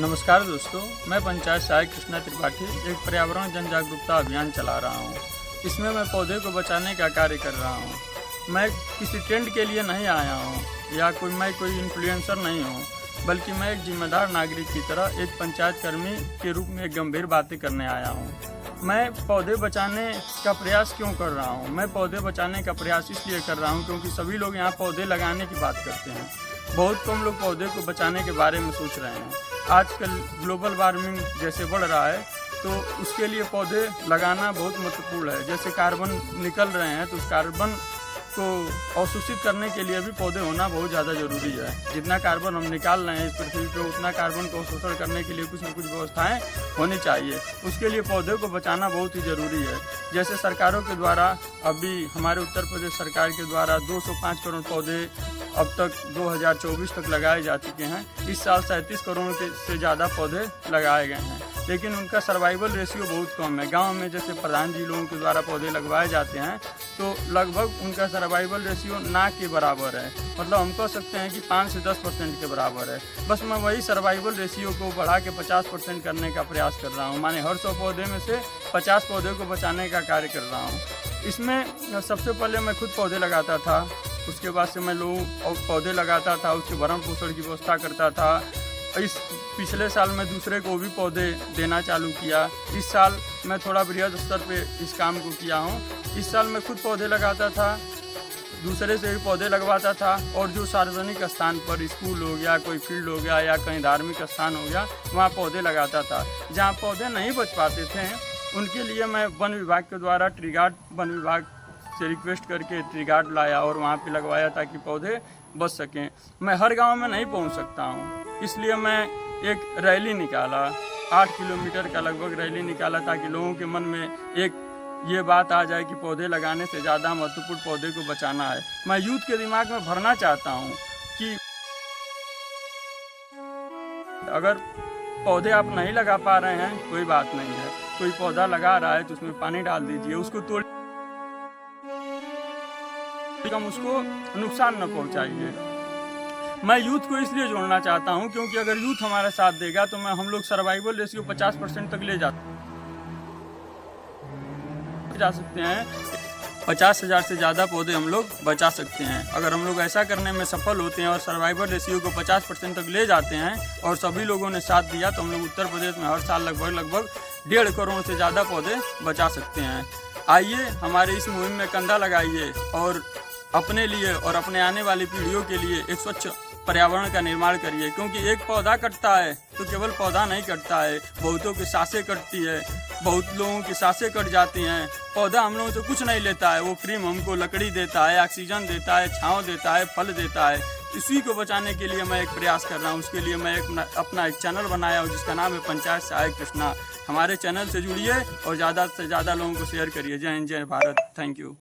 नमस्कार दोस्तों, मैं पंचायत सहायक कृष्णा त्रिपाठी एक पर्यावरण जन जागरूकता अभियान चला रहा हूँ। इसमें मैं पौधे को बचाने का कार्य कर रहा हूँ। मैं किसी ट्रेंड के लिए नहीं आया हूँ या मैं कोई इन्फ्लुएंसर नहीं हूँ, बल्कि मैं एक जिम्मेदार नागरिक की तरह एक पंचायत कर्मी के रूप में एक गंभीर बातें करने आया हूँ। मैं पौधे बचाने का प्रयास क्यों कर रहा हूँ? मैं पौधे बचाने का प्रयास इसलिए कर रहा हूँ क्योंकि सभी लोग यहाँ पौधे लगाने की बात करते हैं। बहुत कम लोग पौधे को बचाने के बारे में सोच रहे हैं। आजकल ग्लोबल वार्मिंग जैसे बढ़ रहा है तो उसके लिए पौधे लगाना बहुत महत्वपूर्ण है। जैसे कार्बन निकल रहे हैं तो उस कार्बन को अवशोषित करने के लिए भी पौधे होना बहुत ज़्यादा ज़रूरी है। जितना कार्बन हम निकाल रहे हैं इस पृथ्वी पे, उतना कार्बन को अवशोषण करने के लिए कुछ न कुछ व्यवस्थाएं होनी चाहिए। उसके लिए पौधे को बचाना बहुत ही ज़रूरी है। जैसे सरकारों के द्वारा अभी हमारे उत्तर प्रदेश सरकार के द्वारा 205 करोड़ पौधे अब तक 2024 तक लगाए जा चुके हैं। इस साल 37 करोड़ से ज़्यादा पौधे लगाए गए हैं, लेकिन उनका सर्वाइवल रेशियो बहुत कम है। गांव में जैसे प्रधान जी लोगों के द्वारा पौधे लगवाए जाते हैं तो लगभग उनका सर्वाइवल रेशियो ना के बराबर है। मतलब हम कह सकते हैं कि 5 से 10% के बराबर है। बस मैं वही सर्वाइवल रेशियो को बढ़ा के 50% करने का प्रयास कर रहा हूँ। माने हर 100 पौधे में से 50 पौधे को बचाने का कार्य कर रहा हूँ। इसमें सबसे पहले मैं खुद पौधे लगाता था, उसके बाद से मैं लोगों और पौधे लगाता था, उसके भरण पोषण की व्यवस्था करता था। इस पिछले साल मैं दूसरे को भी पौधे देना चालू किया। इस साल मैं थोड़ा बृहद स्तर पे इस काम को किया हूँ। इस साल मैं खुद पौधे लगाता था, दूसरे से भी पौधे लगवाता था, और जो सार्वजनिक स्थान पर स्कूल हो गया, कोई फील्ड हो गया या कहीं धार्मिक स्थान हो गया, वहाँ पौधे लगाता था। जहाँ पौधे नहीं बच पाते थे उनके लिए मैं वन विभाग के द्वारा ट्री गार्ड वन विभाग से रिक्वेस्ट करके ट्री गार्ड लाया और वहाँ पे लगवाया ताकि पौधे बच सकें। मैं हर गांव में नहीं पहुँच सकता हूँ, इसलिए मैं एक रैली निकाला, 8 किलोमीटर का लगभग रैली निकाला, ताकि लोगों के मन में एक ये बात आ जाए कि पौधे लगाने से ज़्यादा महत्वपूर्ण पौधे को बचाना है। मैं यूथ के दिमाग में भरना चाहता हूँ कि अगर पौधे आप नहीं लगा पा रहे हैं कोई बात नहीं है, कोई पौधा लगा रहा है तो उसमें पानी डाल दीजिए, उसको तोड़ कम उसको नुकसान न पहुंचाइए। मैं यूथ को इसलिए जोड़ना चाहता हूं क्योंकि अगर यूथ हमारा साथ देगा तो हम लोग सर्वाइवल रेशियो 50% तक ले जा सकते हैं। 50,000 से ज़्यादा पौधे हम लोग बचा सकते हैं। अगर हम लोग ऐसा करने में सफल होते हैं और सर्वाइवल रेशियो को 50% तक ले जाते हैं और सभी लोगों ने साथ दिया तो हम लोग उत्तर प्रदेश में हर साल लगभग 1.5 करोड़ से ज़्यादा पौधे बचा सकते हैं। आइए हमारे इस मुहिम में कंधा लगाइए और अपने लिए और अपने आने वाली पीढ़ियों के लिए एक स्वच्छ पर्यावरण का निर्माण करिए। क्योंकि एक पौधा कटता है तो केवल पौधा नहीं कटता है, बहुतों की सांसें कटती है, बहुत लोगों की सांसें कट जाती हैं। पौधा हम लोगों से कुछ नहीं लेता है, वो फ्री में हमको लकड़ी देता है, ऑक्सीजन देता है, छांव देता है, फल देता है। इसी को बचाने के लिए मैं एक प्रयास कर रहा हूँ। उसके लिए मैं अपना एक चैनल बनाया हूँ जिसका नाम है पंचायत सहायक कृष्णा। हमारे चैनल से जुड़िए और ज़्यादा से ज़्यादा लोगों को शेयर करिए। जय हिंद, जय भारत। Thank you.